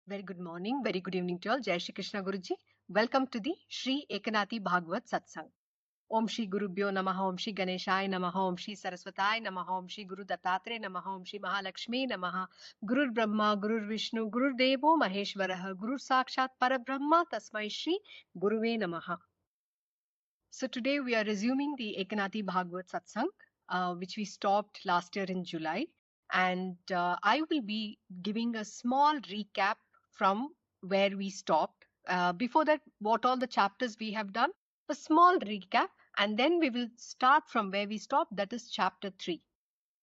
Very good morning, very good evening to all. Jai Shri Krishna Guruji. Welcome to the Shri Eknathi Bhagwat Satsang. Om Shri Gurubhyo Namaha, Om Shri Ganeshaya Namaha, Om Shri Saraswatai Namaha, Om Shri Guru Dattatreya Namaha, Om Shri Mahalakshmi Namaha, Gurur Brahma, Gurur Vishnu, Gurur Devo Maheshwaraha, Guru Sakshat Parabrahma, Tasmai Shri Guruve Namaha. So today we are resuming the Eknathi Bhagwat Satsang, which we stopped last year in July. And I will be giving a small recap from where we stopped. Before that, what all the chapters we have done, a small recap, and then we will start from where we stopped, that is chapter 3.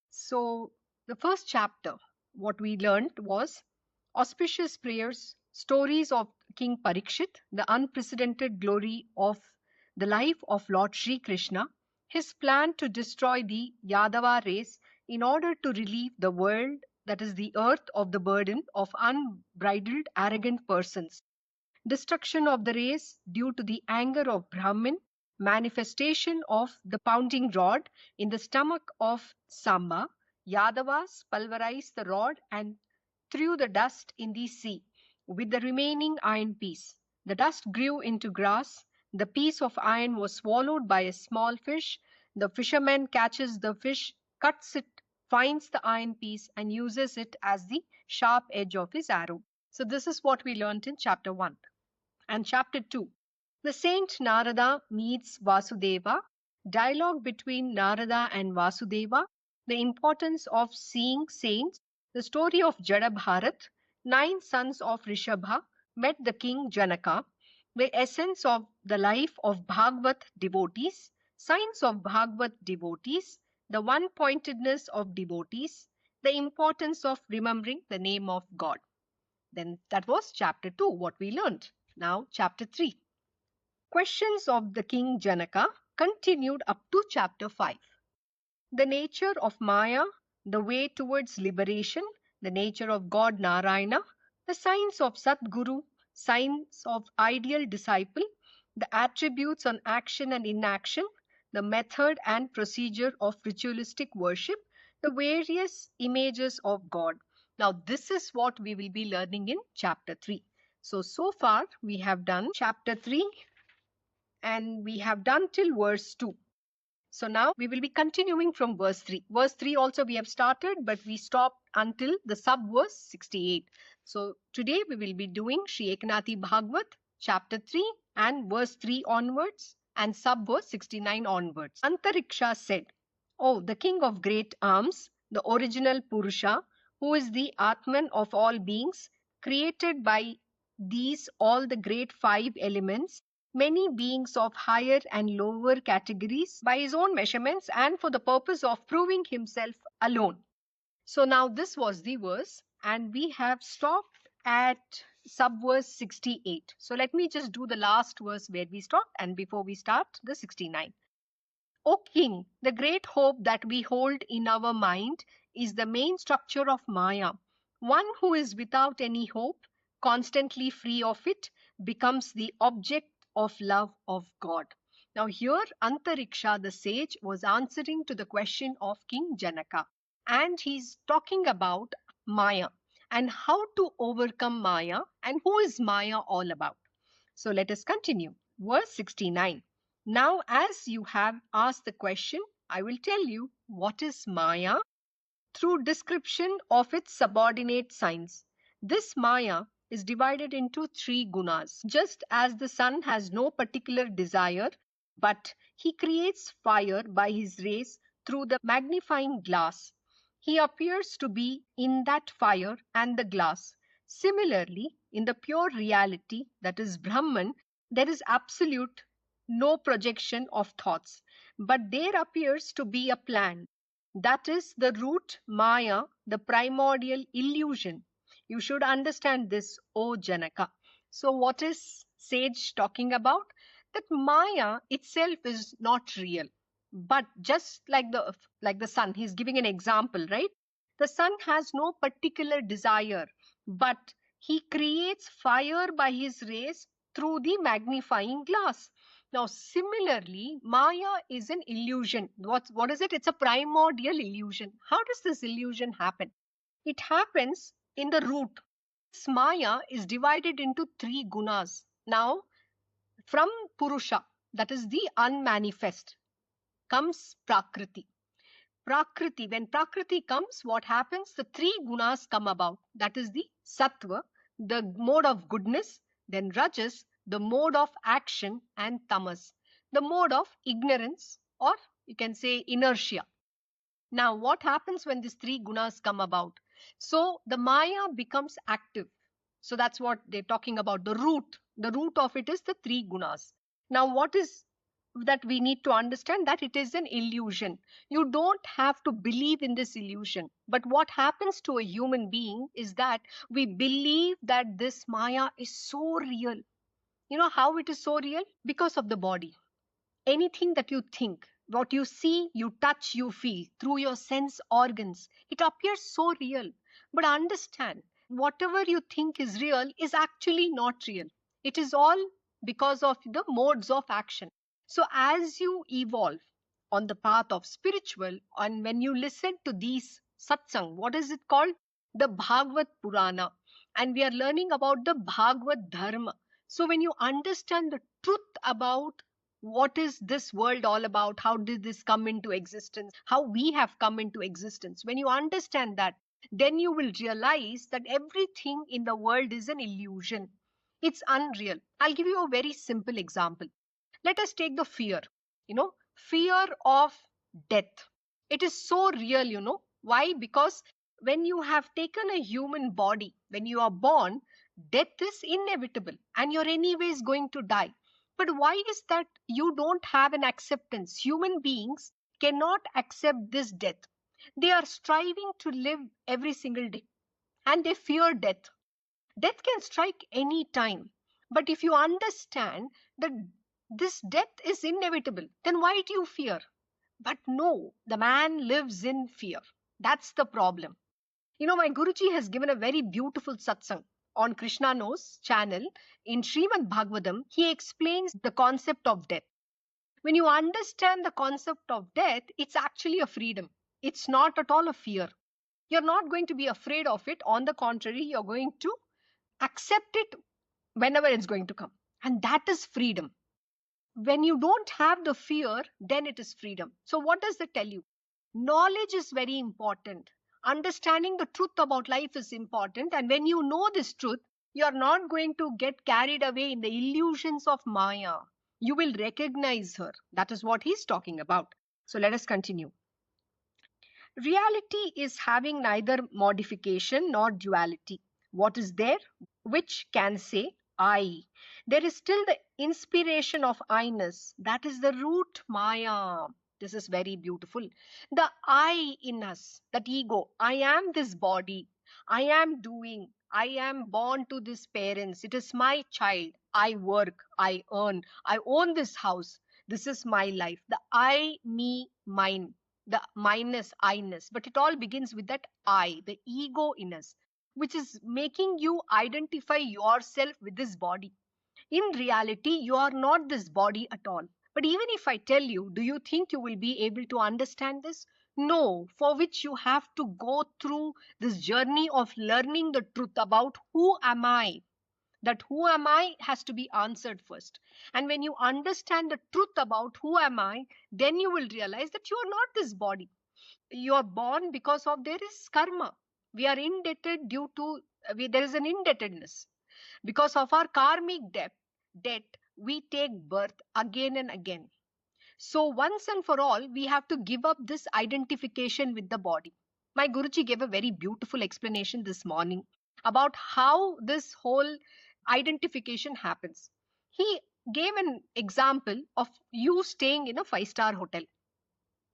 So the first chapter, what we learned was auspicious prayers, stories of King Parikshit, the unprecedented glory of the life of Lord Sri Krishna, his plan to destroy the Yadava race in order to relieve the world, that is the earth, of the burden of unbridled, arrogant persons, destruction of the race due to the anger of Brahmin, manifestation of the pounding rod in the stomach of Samba. Yadavas pulverized the rod and threw the dust in the sea with the remaining iron piece. The dust grew into grass. The piece of iron was swallowed by a small fish. The fisherman catches the fish, cuts it, finds the iron piece, and uses it as the sharp edge of his arrow. So this is what we learnt in chapter 1. And chapter 2, the saint Narada meets Vasudeva, dialogue between Narada and Vasudeva, the importance of seeing saints, the story of Jada Bharat, 9 sons of Rishabha met the king Janaka, the essence of the life of Bhagavad devotees, signs of Bhagavad devotees, the one-pointedness of devotees, the importance of remembering the name of God. Then that was chapter 2, what we learned. Now chapter 3. Questions of the king Janaka continued up to chapter 5. The nature of Maya, the way towards liberation, the nature of God Narayana, the signs of Satguru, signs of ideal disciple, the attributes on action and inaction, the method and procedure of ritualistic worship, the various images of God. Now this is what we will be learning in chapter 3. So far we have done chapter 3 and we have done till verse 2. So now we will be continuing from verse 3. Verse 3 also we have started, but we stopped until the subverse 68. So today we will be doing Shri Eknathi Bhagwat chapter 3 and verse 3 onwards and subverse 69 onwards. Antariksha said, "Oh, the king of great arms, the original Purusha, who is the Atman of all beings, created by these all the great 5 elements, many beings of higher and lower categories by his own measurements and for the purpose of proving himself alone." So now this was the verse and we have stopped at subverse 68. So let me just do the last verse where we stopped and before we start the 69. O king, the great hope that we hold in our mind is the main structure of Maya. One who is without any hope, constantly free of it, becomes the object of love of God. Now here Antariksha the sage was answering to the question of King Janaka, and he's talking about Maya and how to overcome Maya and who is Maya all about. So let us continue. Verse 69. Now as you have asked the question, I will tell you what is Maya through description of its subordinate signs. This Maya is divided into 3 gunas. Just as the sun has no particular desire, but he creates fire by his rays through the magnifying glass. He appears to be in that fire and the glass. Similarly, in the pure reality, that is Brahman, there is absolute no projection of thoughts, but there appears to be a plan. That is the root Maya, the primordial illusion. You should understand this, O Janaka. So what is sage talking about? That Maya itself is not real. But just like the sun, he's giving an example, right? The sun has no particular desire, but he creates fire by his rays through the magnifying glass. Now, similarly, Maya is an illusion. What is it? It's a primordial illusion. How does this illusion happen? It happens in the root. This Maya is divided into three gunas. Now, from Purusha, that is the unmanifest, comes Prakriti. Prakriti, when Prakriti comes, what happens? The three gunas come about. That is the Sattva, the mode of goodness, then Rajas, the mode of action, and Tamas, the mode of ignorance, or you can say inertia. Now, what happens when these three gunas come about? So the Maya becomes active. So that's what they're talking about. The root. The root of it is the three gunas. Now, what is that we need to understand? That it is an illusion. You don't have to believe in this illusion. But what happens to a human being is that we believe that this Maya is so real. You know how it is so real? Because of the body. Anything that you think, what you see, you touch, you feel through your sense organs, it appears so real. But understand, whatever you think is real is actually not real. It is all because of the modes of action. So as you evolve on the path of spiritual, and when you listen to these satsang, what is it called? The Bhagavad Purana. And we are learning about the Bhagavad Dharma. So when you understand the truth about what is this world all about, how did this come into existence, how we have come into existence, when you understand that, then you will realize that everything in the world is an illusion. It's unreal. I'll give you a very simple example. Let us take the fear, fear of death. It is so real. Why? Because when you have taken a human body, when you are born, death is inevitable and you're anyways going to die. But why is that you don't have an acceptance? Human beings cannot accept this death. They are striving to live every single day and they fear death. Death can strike any time. But if you understand that this death is inevitable, then why do you fear? But no, the man lives in fear. That's the problem. My Guruji has given a very beautiful satsang on Krsnaknows channel in Srimad Bhagavatam. He explains the concept of death. When you understand the concept of death, it's actually a freedom. It's not at all a fear. You're not going to be afraid of it. On the contrary, you're going to accept it whenever it's going to come. And that is freedom. When you don't have the fear, then it is freedom. So what does that tell you? Knowledge is very important. Understanding the truth about life is important. And when you know this truth, you are not going to get carried away in the illusions of Maya. You will recognize her. That is what he's talking about. So let us continue. Reality is having neither modification nor duality. What is there? Which can say I. There is still the inspiration of I-ness. That is the root Maya. This is very beautiful. The I in us, that ego. I am this body. I am doing. I am born to these parents. It is my child. I work. I earn. I own this house. This is my life. The I, me, mine. The minus I-ness. But it all begins with that I, the ego in us, which is making you identify yourself with this body. In reality, you are not this body at all. But even if I tell you, do you think you will be able to understand this? No, for which you have to go through this journey of learning the truth about who am I. That who am I has to be answered first. And when you understand the truth about who am I, then you will realize that you are not this body. You are born because of there is karma. We are indebted due to, there is an indebtedness. Because of our karmic debt, we take birth again and again. So once and for all, we have to give up this identification with the body. My Guruji gave a very beautiful explanation this morning about how this whole identification happens. He gave an example of you staying in a 5-star hotel.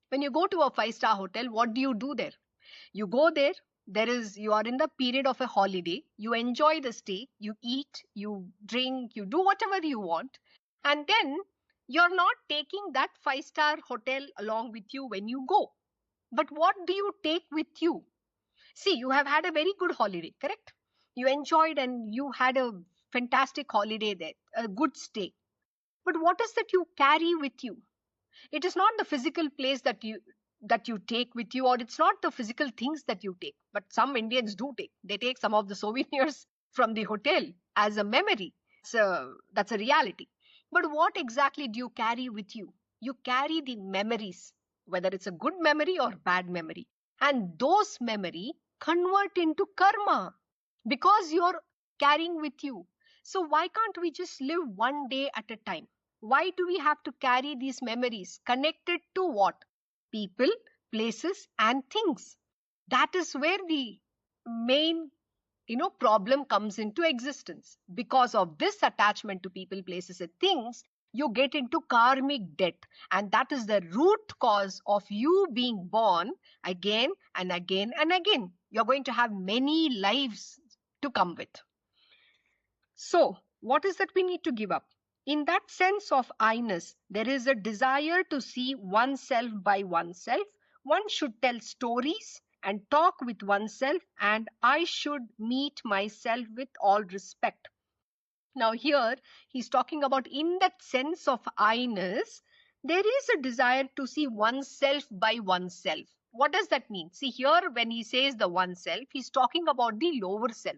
When you go to a 5-star hotel, what do you do there? You go there, you are in the period of a holiday, you enjoy the stay, you eat, you drink, you do whatever you want, and then you're not taking that 5-star hotel along with you when you go. But what do you take with you? See, you have had a very good holiday, correct? You enjoyed and you had a fantastic holiday there, a good stay. But what is that you carry with you? It is not the physical place that you take with you, or it's not the physical things that you take. But some Indians do take. They take some of the souvenirs from the hotel as a memory. So that's a reality. But what exactly do you carry with you? You carry the memories, whether it's a good memory or bad memory. And those memory convert into karma because you're carrying with you. So why can't we just live one day at a time? Why do we have to carry these memories connected to what? People, places, and things. That is where the main problem comes into existence. Because of this attachment to people, places, and things, you get into karmic debt, and that is the root cause of you being born again and again and again. You're going to have many lives to come with. So what is that we need to give up? In that sense of I-ness, there is a desire to see oneself by oneself. One should tell stories and talk with oneself, and I should meet myself with all respect. Now here he's talking about, in that sense of I-ness, there is a desire to see oneself by oneself. What does that mean? See, here when he says the oneself, he's talking about the lower self.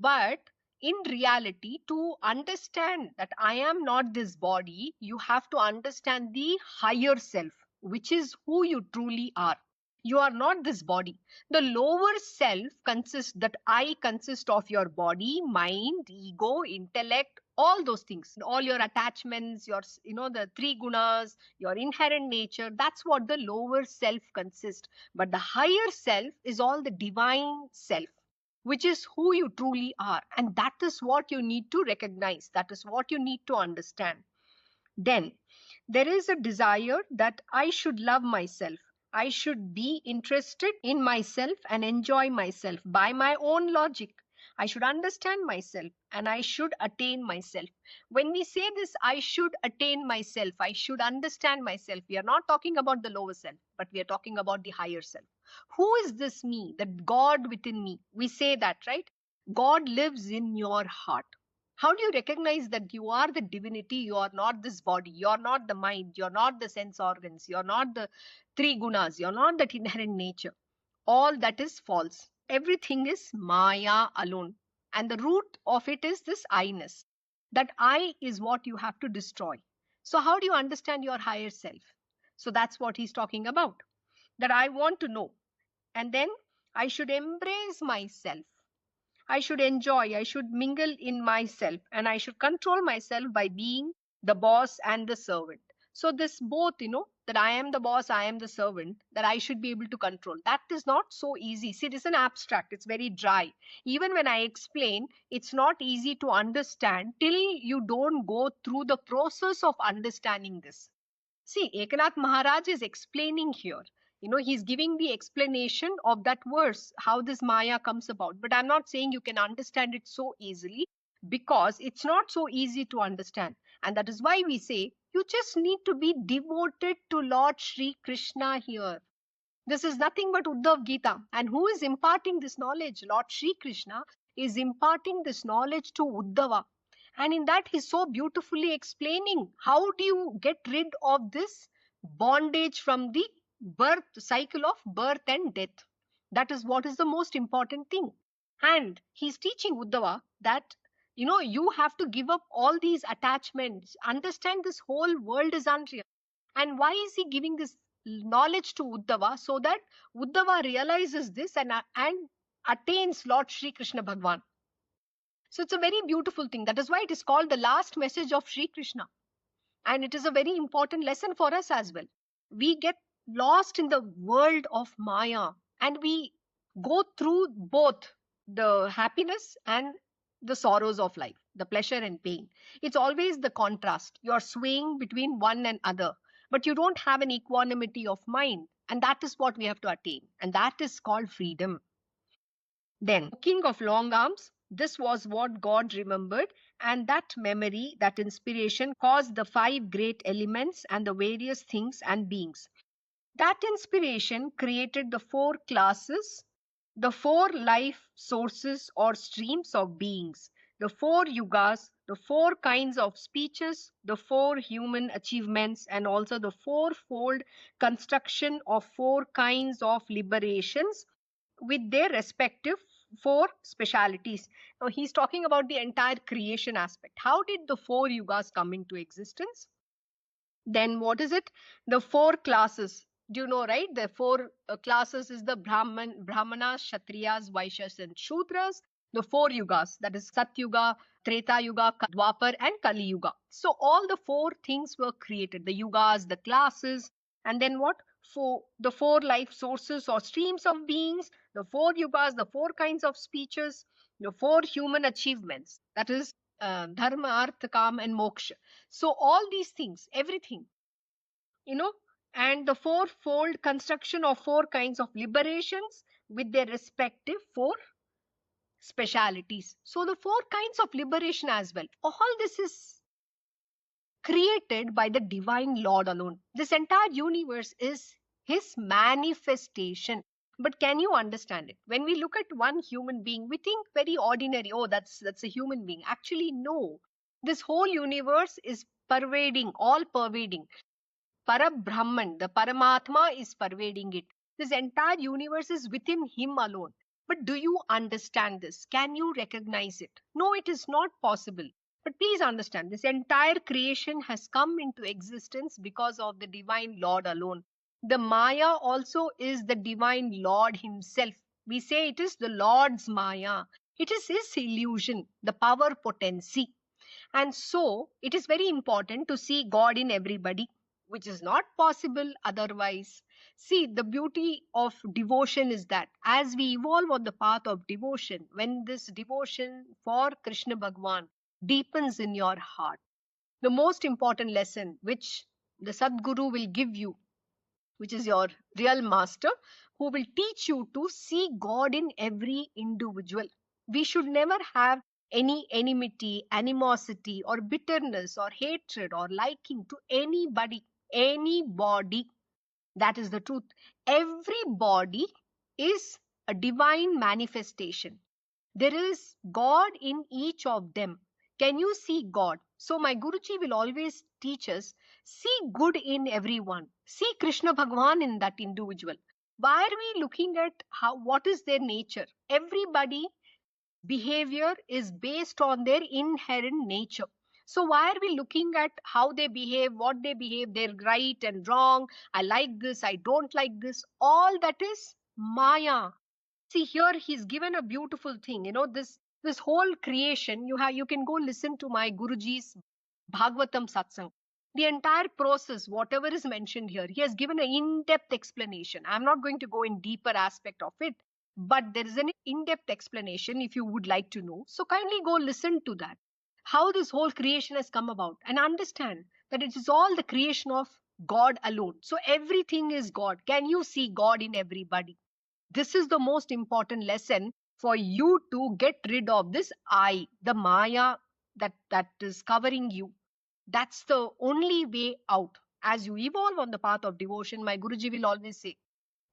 But in reality, to understand that I am not this body, you have to understand the higher self, which is who you truly are. You are not this body. The lower self consists, that I consist of your body, mind, ego, intellect, all those things, all your attachments, your, the three gunas, your inherent nature. That's what the lower self consists. But the higher self is all the divine self, which is who you truly are. And that is what you need to recognize. That is what you need to understand. Then there is a desire that I should love myself. I should be interested in myself and enjoy myself by my own logic. I should understand myself and I should attain myself. When we say this, I should attain myself, I should understand myself, we are not talking about the lower self, but we are talking about the higher self. Who is this me? That God within me. We say that, right? God lives in your heart. How do you recognize that you are the divinity? You are not this body. You are not the mind. You're not the sense organs. You're not the three gunas. You're not that inherent nature. All that is false. Everything is Maya alone. And the root of it is this I-ness. That I is what you have to destroy. So how do you understand your higher self? So that's what he's talking about. That I want to know. And then I should embrace myself. I should enjoy, I should mingle in myself, and I should control myself by being the boss and the servant. So this both, that I am the boss, I am the servant, that I should be able to control. That is not so easy. See, it is an abstract. It's very dry. Even when I explain, it's not easy to understand till you don't go through the process of understanding this. See, Eknath Maharaj is explaining here. He's giving the explanation of that verse, how this Maya comes about. But I'm not saying you can understand it so easily, because it's not so easy to understand. And that is why we say you just need to be devoted to Lord Sri Krishna here. This is nothing but Uddhav Gita. And who is imparting this knowledge? Lord Sri Krishna is imparting this knowledge to Uddhava. And in that, he's so beautifully explaining how do you get rid of this bondage from the birth cycle of birth and death. That is what is the most important thing. And he's teaching Uddhava that you have to give up all these attachments. Understand this whole world is unreal. And why is he giving this knowledge to Uddhava? So that Uddhava realizes this and attains Lord Sri Krishna Bhagwan. So it's a very beautiful thing. That is why it is called the last message of Sri Krishna. And it is a very important lesson for us as well. We get lost in the world of Maya and we go through both the happiness and the sorrows of life, the pleasure and pain. It's always the contrast. You're swaying between one and other, but you don't have an equanimity of mind. And that is what we have to attain. And that is called freedom. Then, King of Long Arms, this was what God remembered, and that memory, that inspiration caused the 5 great elements and the various things and beings. That inspiration created the 4 classes, the 4 life sources or streams of beings, the 4 yugas, the 4 kinds of speeches, the 4 human achievements, and also the 4-fold construction of 4 kinds of liberations with their respective four specialities. Now he's talking about the entire creation aspect. How did the four yugas come into existence? Then what is it? The four classes. Do you know, right? The four classes is the Brahmanas, Kshatriyas, Vaishyas, and Shudras. The four yugas, that is Satyuga, Treta Yuga, Dwapar, and Kali Yuga. So all the four things were created. The yugas, the classes, and then what? The four life sources or streams of beings, the four yugas, the four kinds of speeches, the four human achievements. That is Dharma, Artha, Kam, and Moksha. So all these things, everything, you know, and the fourfold construction of four kinds of liberations with their respective four specialities. So the four kinds of liberation as well. All this is created by the divine Lord alone. This entire universe is his manifestation. But can you understand it? When we look at one human being, we think very ordinary, oh, that's a human being. Actually, no. This whole universe is pervading, all pervading. Parabrahman, the Paramatma is pervading it. This entire universe is within him alone. But do you understand this? Can you recognize it? No, it is not possible. But please understand, this entire creation has come into existence because of the divine Lord alone. The Maya also is the divine Lord himself. We say it is the Lord's Maya. It is his illusion, the power potency. And so it is very important to see God in everybody, which is not possible otherwise. See, the beauty of devotion is that as we evolve on the path of devotion, when this devotion for Krishna Bhagwan deepens in your heart, the most important lesson which the Sadguru will give you, which is your real master, who will teach you to see God in every individual. We should never have any enmity, animosity, or bitterness, or hatred, or liking to anybody. Anybody. That is the truth. Everybody is a divine manifestation. There is God in each of them. Can you see God? So my Guruji will always teach us, see good in everyone. See Krishna Bhagwan in that individual. Why are we looking at what is their nature? Everybody behavior is based on their inherent nature. So why are we looking at how they behave, what they behave, they're right and wrong, I like this, I don't like this, all that is Maya. See, here he's given a beautiful thing, this whole creation, you can go listen to my Guruji's Bhagwatam Satsang. The entire process, whatever is mentioned here, he has given an in-depth explanation. I'm not going to go in deeper aspect of it, but there is an in-depth explanation if you would like to know. So kindly go listen to that. How this whole creation has come about, and understand that it is all the creation of God alone. So everything is God. Can you see God in everybody? This is the most important lesson for you to get rid of this I, the Maya that is covering you. That's the only way out. As you evolve on the path of devotion, my Guruji will always say,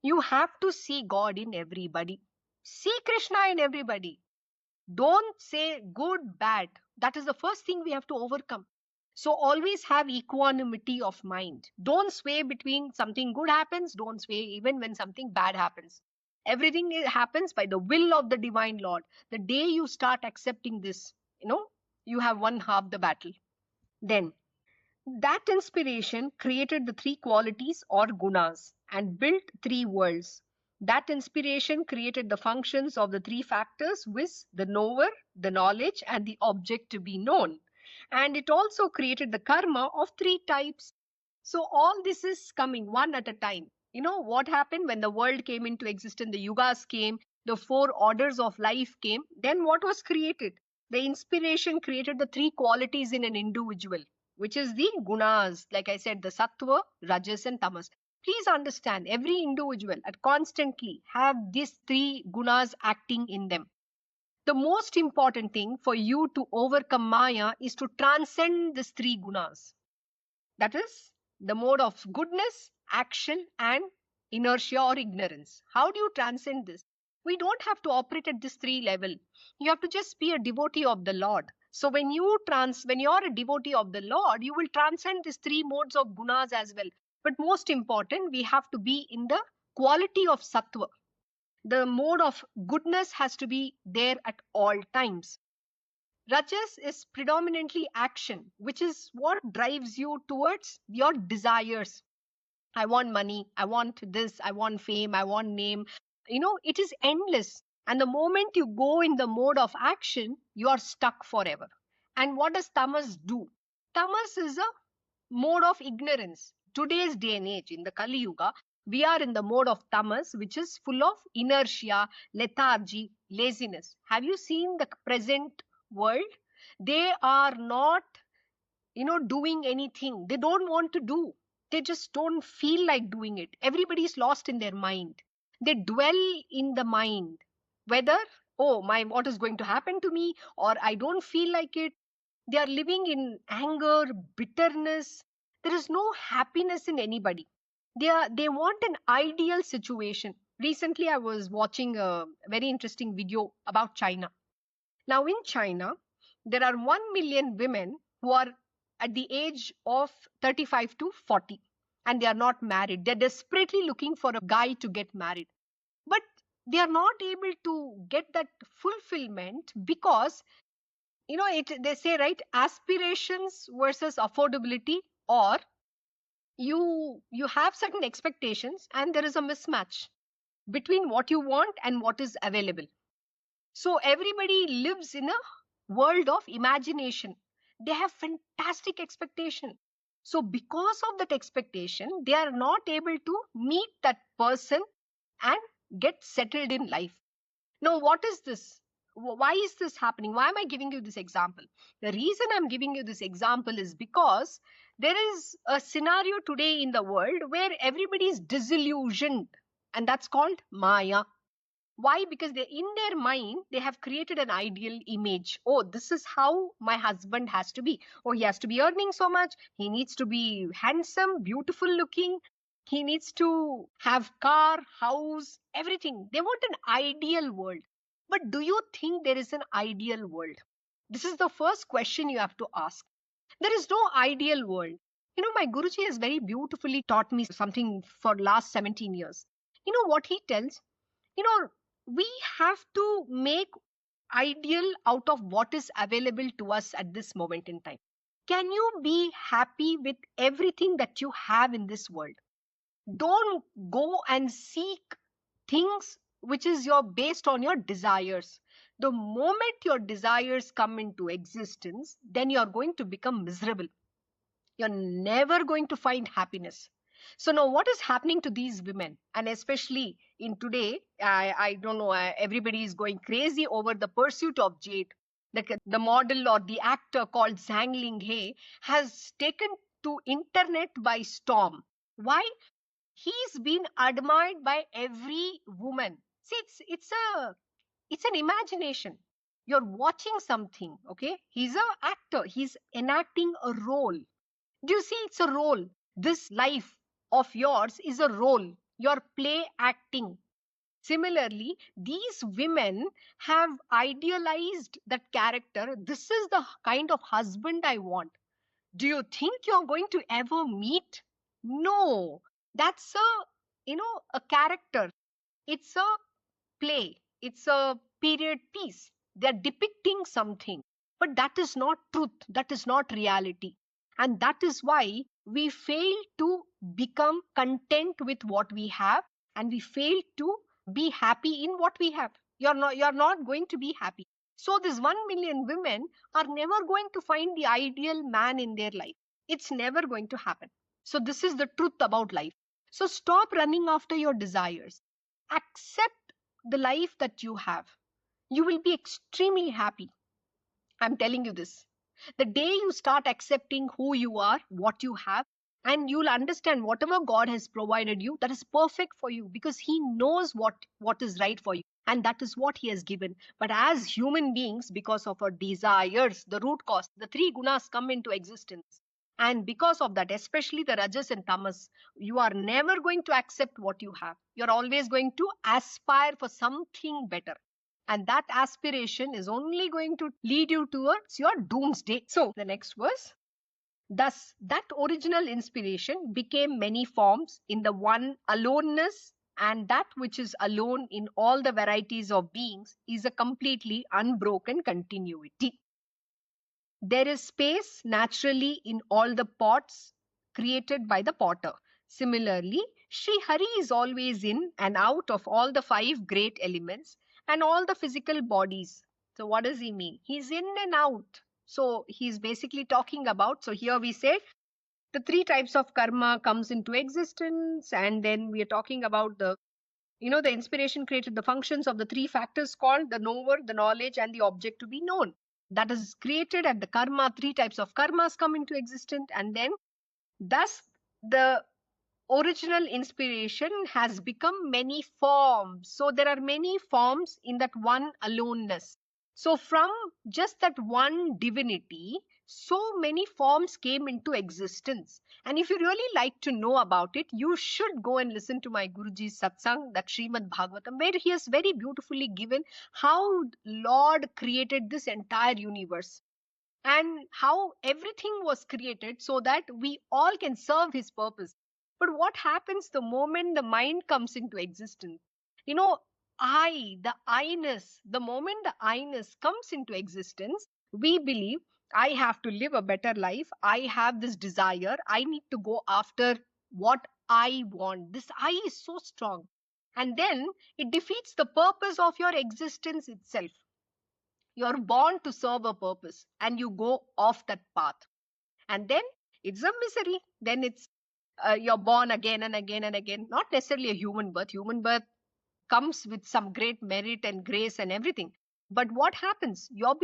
you have to see God in everybody. See Krishna in everybody. Don't say good, bad. That is the first thing we have to overcome. So always have equanimity of mind. Don't sway between something good happens. Don't sway even when something bad happens. Everything happens by the will of the divine Lord. The day you start accepting this, you have won half the battle. Then that inspiration created the three qualities or gunas and built three worlds. That inspiration created the functions of the three factors, viz. The knower, the knowledge, and the object to be known. And it also created the karma of three types. So all this is coming one at a time. You know what happened when the world came into existence, the yugas came, the four orders of life came. Then what was created? The inspiration created the three qualities in an individual, which is the gunas, like I said, the sattva, rajas, and tamas. Please understand, every individual at constantly have these three gunas acting in them. The most important thing for you to overcome Maya is to transcend these three gunas. That is the mode of goodness, action, and inertia or ignorance. How do you transcend this? We don't have to operate at this three level. You have to just be a devotee of the Lord. So when you're a devotee of the Lord, you will transcend these three modes of gunas as well. But most important, we have to be in the quality of sattva. The mode of goodness has to be there at all times. Rajas is predominantly action, which is what drives you towards your desires. I want money, I want this, I want fame, I want name. It is endless. And the moment you go in the mode of action, you are stuck forever. And what does tamas do? Tamas is a mode of ignorance. Today's day and age, in the Kali Yuga, we are in the mode of tamas, which is full of inertia, lethargy, laziness. Have you seen the present world? They are not, doing anything. They don't want to do. They just don't feel like doing it. Everybody's lost in their mind. They dwell in the mind. Whether, oh, what is going to happen to me, or I don't feel like it. They are living in anger, bitterness. There is no happiness in anybody. They want an ideal situation. Recently, I was watching a very interesting video about China. Now, in China, there are 1 million women who are at the age of 35 to 40, and they are not married. They're desperately looking for a guy to get married. But they are not able to get that fulfillment because, they say, right, aspirations versus affordability, or you have certain expectations and there is a mismatch between what you want and what is available. So everybody lives in a world of imagination. They have fantastic expectation. So because of that expectation, they are not able to meet that person and get settled in life. Now, what is this? Why is this happening? Why am I giving you this example? The reason I'm giving you this example is because there is a scenario today in the world where everybody is disillusioned, and that's called Maya. Why? Because in their mind, they have created an ideal image. Oh, this is how my husband has to be. Oh, he has to be earning so much. He needs to be handsome, beautiful looking. He needs to have car, house, everything. They want an ideal world. But do you think there is an ideal world? This is the first question you have to ask. There is no ideal world. My Guruji has very beautifully taught me something for last 17 years. You know what he tells? We have to make ideal out of what is available to us at this moment in time. Can you be happy with everything that you have in this world? Don't go and seek things which is based on your desires. The moment your desires come into existence, then you are going to become miserable. You're never going to find happiness. So now what is happening to these women? And especially in today, I don't know, everybody is going crazy over the pursuit of jade. The model or the actor called Zhang Linghe has taken to internet by storm. Why? He's been admired by every woman. See, it's an imagination. You're watching something, okay? He's an actor. He's enacting a role. Do you see? It's a role. This life of yours is a role. You're play acting. Similarly, these women have idealized that character. This is the kind of husband I want. Do you think you're going to ever meet? No. That's a character. It's a play. It's a period piece. They're depicting something. But that is not truth. That is not reality. And that is why we fail to become content with what we have, and we fail to be happy in what we have. You're not going to be happy. So this 1 million women are never going to find the ideal man in their life. It's never going to happen. So this is the truth about life. So stop running after your desires. Accept the life that you have. You will be extremely happy. I'm telling you this. The day you start accepting who you are, what you have, and you'll understand whatever God has provided you, that is perfect for you, because He knows what is right for you. And that is what He has given. But as human beings, because of our desires, the root cause, the 3 gunas come into existence. And because of that, especially the rajas and tamas, you are never going to accept what you have. You're always going to aspire for something better. And that aspiration is only going to lead you towards your doomsday. So the next verse. Thus, that original inspiration became many forms in the one aloneness and that which is alone in all the varieties of beings is a completely unbroken continuity. There is space naturally in all the pots created by the potter. Similarly, Sri Hari is always in and out of all the five great elements and all the physical bodies. So, what does he mean? He's in and out. So, he's basically talking about, so here we say the three types of karma comes into existence, and then we are talking about the inspiration created the functions of the three factors called the knower, the knowledge, and the object to be known. That is created at the karma. Three types of karmas come into existence, and then thus the original inspiration has become many forms. So there are many forms in that one aloneness. So from just that one divinity, so many forms came into existence. And if you really like to know about it, you should go and listen to my Guruji's Satsang, that Srimad Bhagavatam, where he has very beautifully given how Lord created this entire universe and how everything was created so that we all can serve his purpose. But what happens the moment the mind comes into existence? You know, the I-ness, the moment the I-ness comes into existence, we believe I have to live a better life. I have this desire. I need to go after what I want. This I is so strong. And then it defeats the purpose of your existence itself. You're born to serve a purpose and you go off that path. And then it's a misery. Then it's you're born again and again and again. Not necessarily a human birth. Human birth comes with some great merit and grace and everything. But what happens? You're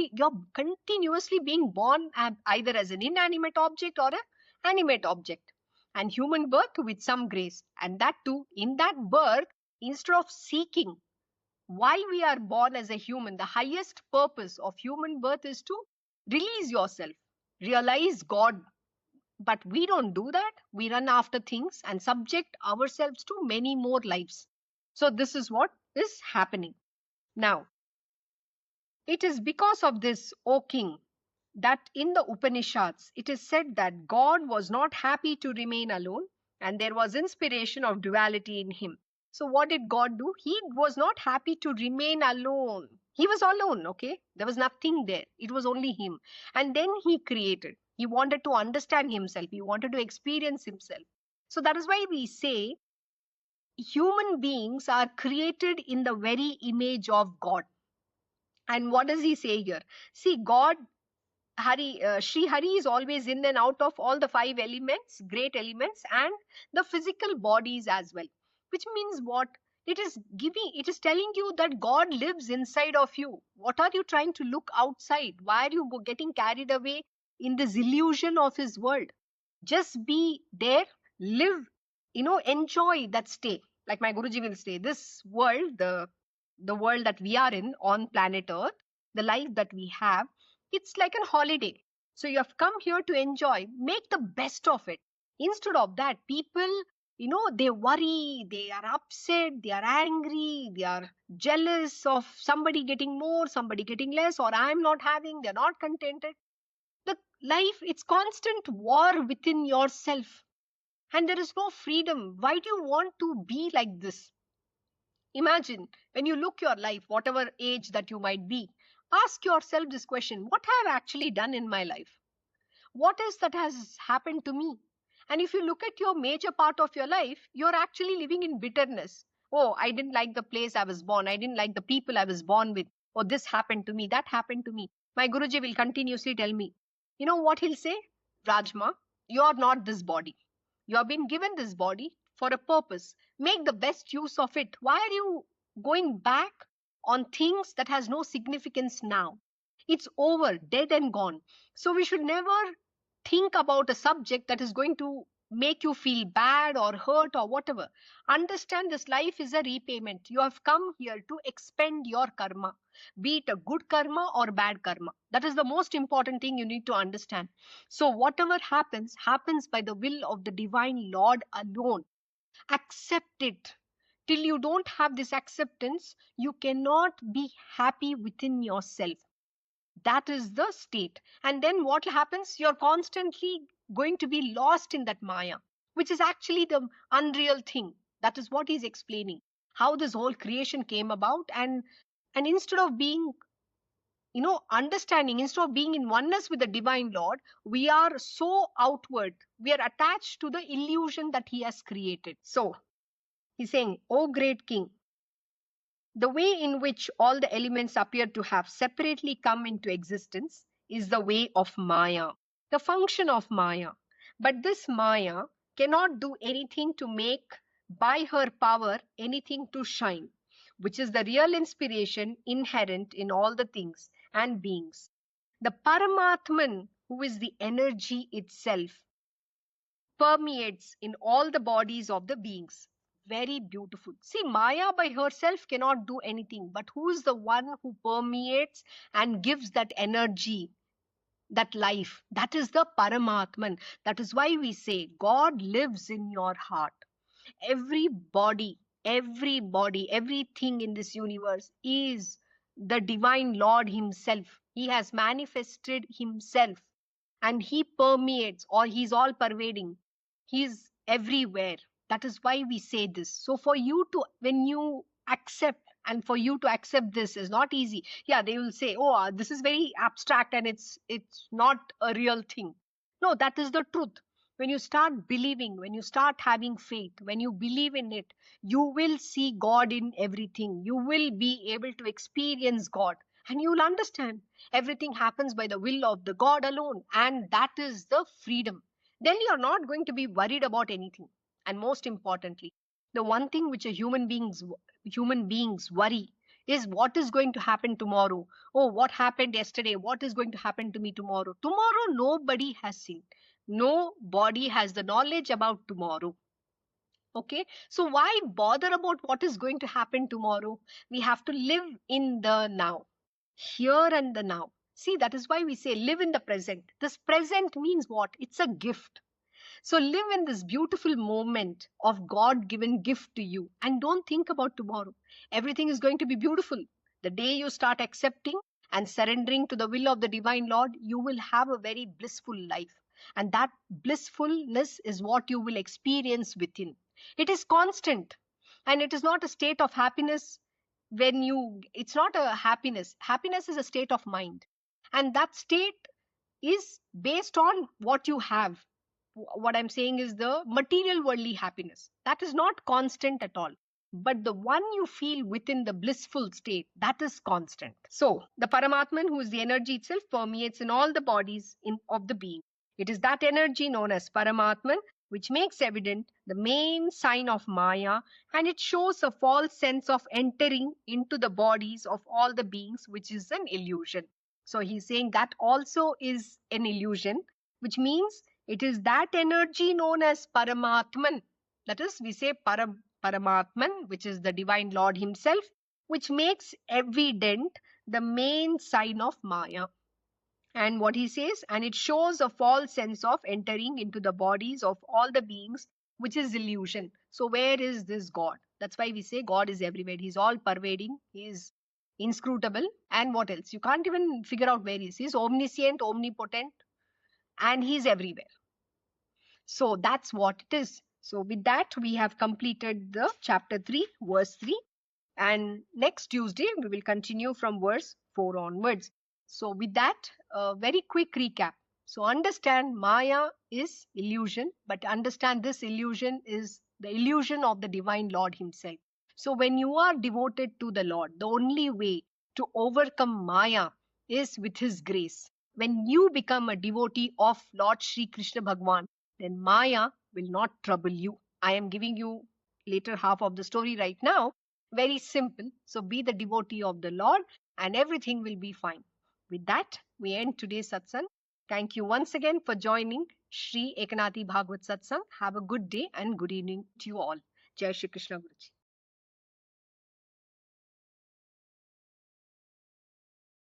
continuously being born either as an inanimate object or an animate object. And human birth with some grace. And that too, in that birth, instead of seeking why we are born as a human, the highest purpose of human birth is to release yourself, realize God. But we don't do that. We run after things and subject ourselves to many more lives. So this is what is happening. Now, it is because of this, O king, that in the Upanishads it is said that God was not happy to remain alone and there was inspiration of duality in him. So what did God do? He was not happy to remain alone. He was alone, okay? There was nothing there. It was only him. And then he created. He wanted to understand himself. He wanted to experience himself. So that is why we say human beings are created in the very image of God. And what does he say here? See, God Sri Hari is always in and out of all the five elements, great elements, and the physical bodies as well. Which means what? It is telling you that God lives inside of you. What are you trying to look outside? Why are you getting carried away in this illusion of his world? Just be there, live, enjoy that stay. Like my Guruji will say, this world, the world that we are in on planet Earth, the life that we have, it's like a holiday. So you have come here to enjoy, make the best of it. Instead of that, people, they worry, they are upset, they are angry, they are jealous of somebody getting more, somebody getting less, or I'm not having, they're not contented. The life, it's constant war within yourself. And there is no freedom. Why do you want to be like this? Imagine when you look your life, whatever age that you might be, ask yourself this question: what have I actually done in my life? What is that has happened to me? And if you look at your major part of your life, you're actually living in bitterness. Oh, I didn't like the place I was born. I didn't like the people I was born with. Oh, this happened to me. That happened to me. My Guruji will continuously tell me, you know what he'll say? Rajma, you're not this body. You have been given this body for a purpose. Make the best use of it. Why are you going back on things that has no significance now? It's over, dead and gone. So we should never think about a subject that is going to make you feel bad or hurt or whatever. Understand this life is a repayment. You have come here to expend your karma, be it a good karma or bad karma. That is the most important thing you need to understand. So whatever happens, happens by the will of the divine Lord alone. Accept it. Till you don't have this acceptance, you cannot be happy within yourself. That is the state. And then what happens? You're constantly going to be lost in that maya, which is actually the unreal thing. That is what he's explaining. How this whole creation came about, and instead of being, understanding, instead of being in oneness with the divine Lord, we are so outward. We are attached to the illusion that he has created. So he's saying, "O great king, the way in which all the elements appear to have separately come into existence is the way of Maya, the function of Maya. But this Maya cannot do anything to make by her power anything to shine, which is the real inspiration inherent in all the things and beings. The Paramatman, who is the energy itself, permeates in all the bodies of the beings." Very beautiful. See, Maya by herself cannot do anything, but who is the one who permeates and gives that energy, that life? That is the Paramatman. That is why we say God lives in your heart. Everybody, everything in this universe is the divine Lord himself. He has manifested himself, and he permeates, or he's all pervading. He's everywhere. That is why we say this. So for you to, when you accept, and for you to accept this is not easy. Yeah, they will say, "Oh, this is very abstract and it's not a real thing." No, that is the truth. When you start believing, when you start having faith, when you believe in it, you will see God in everything. You will be able to experience God, and you will understand everything happens by the will of the God alone, and that is the freedom. Then you're not going to be worried about anything. And most importantly, the one thing which a human beings worry is what is going to happen tomorrow. Oh, what happened yesterday? What is going to happen to me tomorrow? Tomorrow nobody has seen. Nobody has the knowledge about tomorrow. Okay, so why bother about what is going to happen tomorrow? We have to live in the now, here and the now. See, that is why we say live in the present. This present means what? It's a gift. So live in this beautiful moment of God given gift to you, and don't think about tomorrow. Everything is going to be beautiful. The day you start accepting and surrendering to the will of the divine Lord, you will have a very blissful life. And that blissfulness is what you will experience within. It is constant, and it is not a state of happiness. It's not a happiness. Happiness is a state of mind. And that state is based on what you have. What I'm saying is the material worldly happiness. That is not constant at all. But the one you feel within the blissful state, that is constant. So, the Paramatman, who is the energy itself, permeates in all the bodies of the being. It is that energy known as Paramatman which makes evident the main sign of Maya, and it shows a false sense of entering into the bodies of all the beings, which is an illusion. So, he's saying that also is an illusion, which means it is that energy known as Paramatman. That is, we say Paramatman, which is the divine Lord himself, which makes evident the main sign of Maya. And what he says, and it shows a false sense of entering into the bodies of all the beings, which is illusion. So where is this God? That's why we say God is everywhere. He's all pervading. He is inscrutable. And what else? You can't even figure out where he is. He's omniscient, omnipotent, and he's everywhere. So that's what it is. So with that, we have completed the chapter 3, verse 3. And next Tuesday, we will continue from verse 4 onwards. So with that, a very quick recap. So understand Maya is illusion, but understand this illusion is the illusion of the divine Lord himself. So when you are devoted to the Lord, the only way to overcome Maya is with his grace. When you become a devotee of Lord Sri Krishna Bhagwan, then Maya will not trouble you. I am giving you later half of the story right now. Very simple. So be the devotee of the Lord and everything will be fine. With that, we end today's satsang. Thank you once again for joining Shri Eknathi Bhagwat Satsang. Have a good day and good evening to you all. Jai Shri Krishna Guruji.